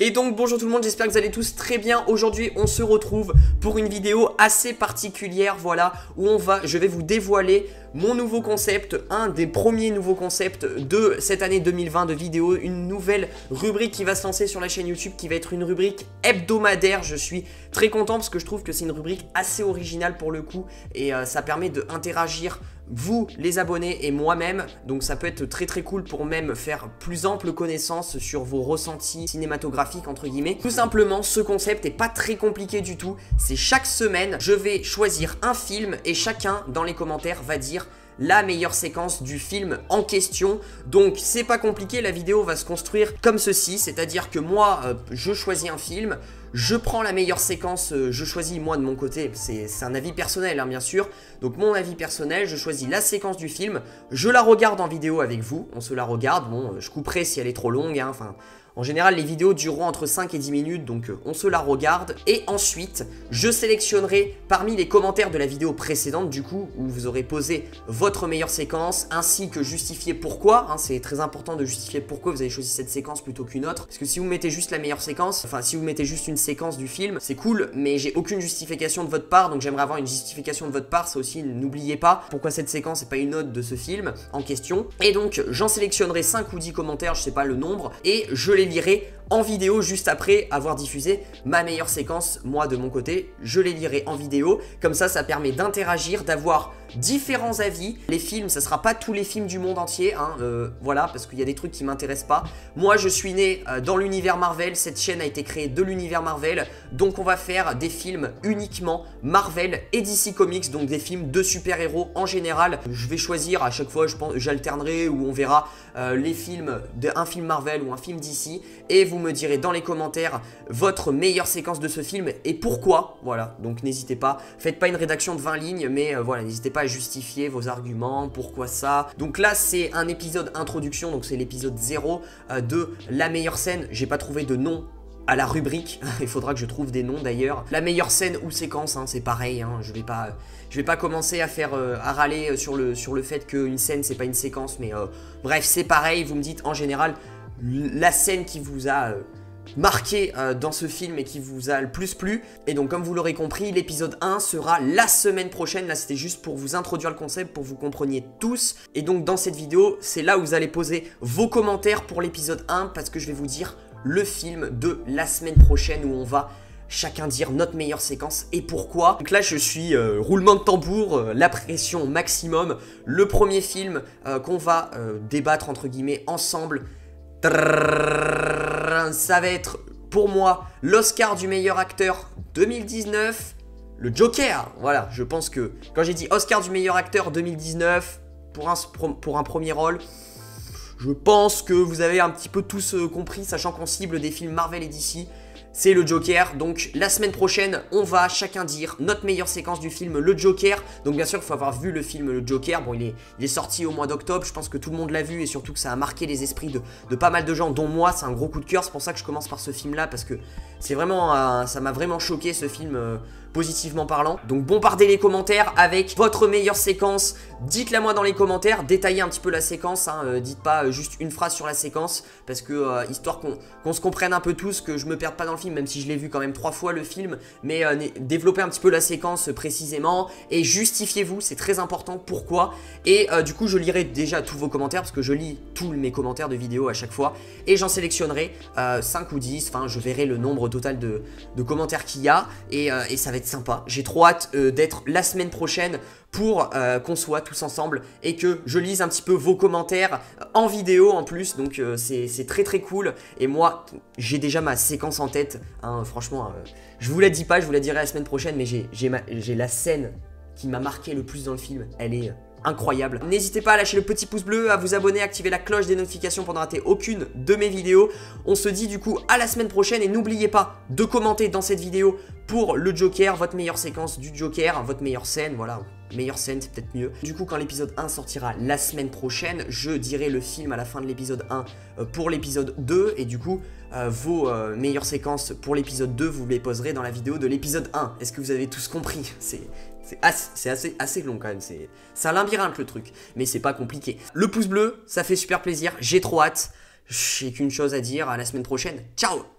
Et donc bonjour tout le monde, j'espère que vous allez tous très bien. Aujourd'hui on se retrouve pour une vidéo assez particulière, voilà, où je vais vous dévoiler mon nouveau concept, un des premiers nouveaux concepts de cette année 2020 de vidéo, une nouvelle rubrique qui va se lancer sur la chaîne YouTube, qui va être une rubrique hebdomadaire. Je suis très content parce que je trouve que c'est une rubrique assez originale pour le coup et ça permet d'interagir vous les abonnés et moi-même, donc ça peut être très très cool pour même faire plus ample connaissance sur vos ressentis cinématographiques entre guillemets. Tout simplement, ce concept est pas très compliqué du tout, c'est chaque semaine je vais choisir un film et chacun dans les commentaires va dire la meilleure séquence du film en question. Donc c'est pas compliqué, la vidéo va se construire comme ceci, c'est-à-dire que moi je choisis un film, je prends la meilleure séquence, je choisis moi de mon côté, c'est un avis personnel hein, bien sûr, donc mon avis personnel, je choisis la séquence du film, je la regarde en vidéo avec vous, on se la regarde, bon je couperai si elle est trop longue, hein, enfin... En général, les vidéos dureront entre 5 et 10 minutes, donc on se la regarde. Et ensuite, je sélectionnerai parmi les commentaires de la vidéo précédente, du coup, où vous aurez posé votre meilleure séquence, ainsi que justifier pourquoi. Hein, c'est très important de justifier pourquoi vous avez choisi cette séquence plutôt qu'une autre. Parce que si vous mettez juste la meilleure séquence, enfin si vous mettez juste une séquence du film, c'est cool, mais j'ai aucune justification de votre part, donc j'aimerais avoir une justification de votre part. Ça aussi, n'oubliez pas pourquoi cette séquence et pas une autre de ce film en question. Et donc, j'en sélectionnerai 5 ou 10 commentaires, je sais pas le nombre, et je les lirai en vidéo juste après avoir diffusé ma meilleure séquence. Moi de mon côté je les lirai en vidéo, comme ça permet d'interagir, d'avoir différents avis. Les films, ça sera pas tous les films du monde entier hein, voilà, parce qu'il y a des trucs qui m'intéressent pas. Moi je suis né dans l'univers Marvel, cette chaîne a été créée de l'univers Marvel, donc on va faire des films uniquement Marvel et DC Comics, donc des films de super-héros en général. Je vais choisir à chaque fois, je pense, j'alternerai ou on verra les films d'un film Marvel ou un film DC, et vous me direz dans les commentaires votre meilleure séquence de ce film et pourquoi. Voilà, donc n'hésitez pas, faites pas une rédaction de 20 lignes, mais voilà, n'hésitez pas à justifier vos arguments, pourquoi ça. Donc là c'est un épisode introduction, donc c'est l'épisode 0 de la meilleure scène. J'ai pas trouvé de nom à la rubrique, il faudra que je trouve des noms d'ailleurs. La meilleure scène ou séquence, hein, c'est pareil, hein, je vais pas commencer à faire à râler sur le fait qu'une scène c'est pas une séquence, mais bref c'est pareil, vous me dites en général la scène qui vous a marqué dans ce film et qui vous a le plus plu. Et donc comme vous l'aurez compris, l'épisode 1 sera la semaine prochaine. Là c'était juste pour vous introduire le concept, pour que vous compreniez tous. Et donc dans cette vidéo, c'est là où vous allez poser vos commentaires pour l'épisode 1, parce que je vais vous dire le film de la semaine prochaine où on va chacun dire notre meilleure séquence et pourquoi. Donc là je suis roulement de tambour, la pression maximum. Le premier film qu'on va débattre entre guillemets ensemble, ça va être pour moi l'Oscar du meilleur acteur 2019, le Joker. Voilà, je pense que quand j'ai dit Oscar du meilleur acteur 2019 pour un premier rôle, je pense que vous avez un petit peu tous compris, sachant qu'on cible des films Marvel et DC. C'est le Joker, donc la semaine prochaine, on va chacun dire notre meilleure séquence du film Le Joker. Donc bien sûr, il faut avoir vu le film Le Joker. Bon, il est sorti au mois d'octobre, je pense que tout le monde l'a vu et surtout que ça a marqué les esprits de pas mal de gens, dont moi. C'est un gros coup de cœur, c'est pour ça que je commence par ce film-là, parce que c'est vraiment, ça m'a vraiment choqué ce film, positivement parlant. Donc bombardez les commentaires avec votre meilleure séquence, dites-la moi dans les commentaires, détaillez un petit peu la séquence, hein, dites pas juste une phrase sur la séquence, parce que histoire qu'on se comprenne un peu tous, que je me perde pas dans le film, même si je l'ai vu quand même 3 fois le film, mais développez un petit peu la séquence précisément, et justifiez-vous, c'est très important, pourquoi. Et du coup je lirai déjà tous vos commentaires, parce que je lis tous mes commentaires de vidéos à chaque fois, et j'en sélectionnerai 5 ou 10, enfin je verrai le nombre total de commentaires qu'il y a, et ça va être sympa. J'ai trop hâte d'être la semaine prochaine pour qu'on soit tous ensemble et que je lise un petit peu vos commentaires en vidéo en plus, donc c'est très très cool. Et moi j'ai déjà ma séquence en tête, hein, franchement je vous la dis pas, je vous la dirai la semaine prochaine, mais j'ai la scène qui m'a marqué le plus dans le film, elle est incroyable. N'hésitez pas à lâcher le petit pouce bleu, à vous abonner, à activer la cloche des notifications pour ne rater aucune de mes vidéos. On se dit du coup à la semaine prochaine et n'oubliez pas de commenter dans cette vidéo pour le Joker, votre meilleure séquence du Joker, votre meilleure scène, voilà. Meilleure scène, c'est peut-être mieux. Du coup, quand l'épisode 1 sortira la semaine prochaine, je dirai le film à la fin de l'épisode 1 pour l'épisode 2. Et du coup, vos meilleures séquences pour l'épisode 2, vous les poserez dans la vidéo de l'épisode 1. Est-ce que vous avez tous compris? C'est assez long quand même, c'est un labyrinthe le truc, mais c'est pas compliqué. Le pouce bleu, ça fait super plaisir, j'ai trop hâte. J'ai qu'une chose à dire, à la semaine prochaine. Ciao!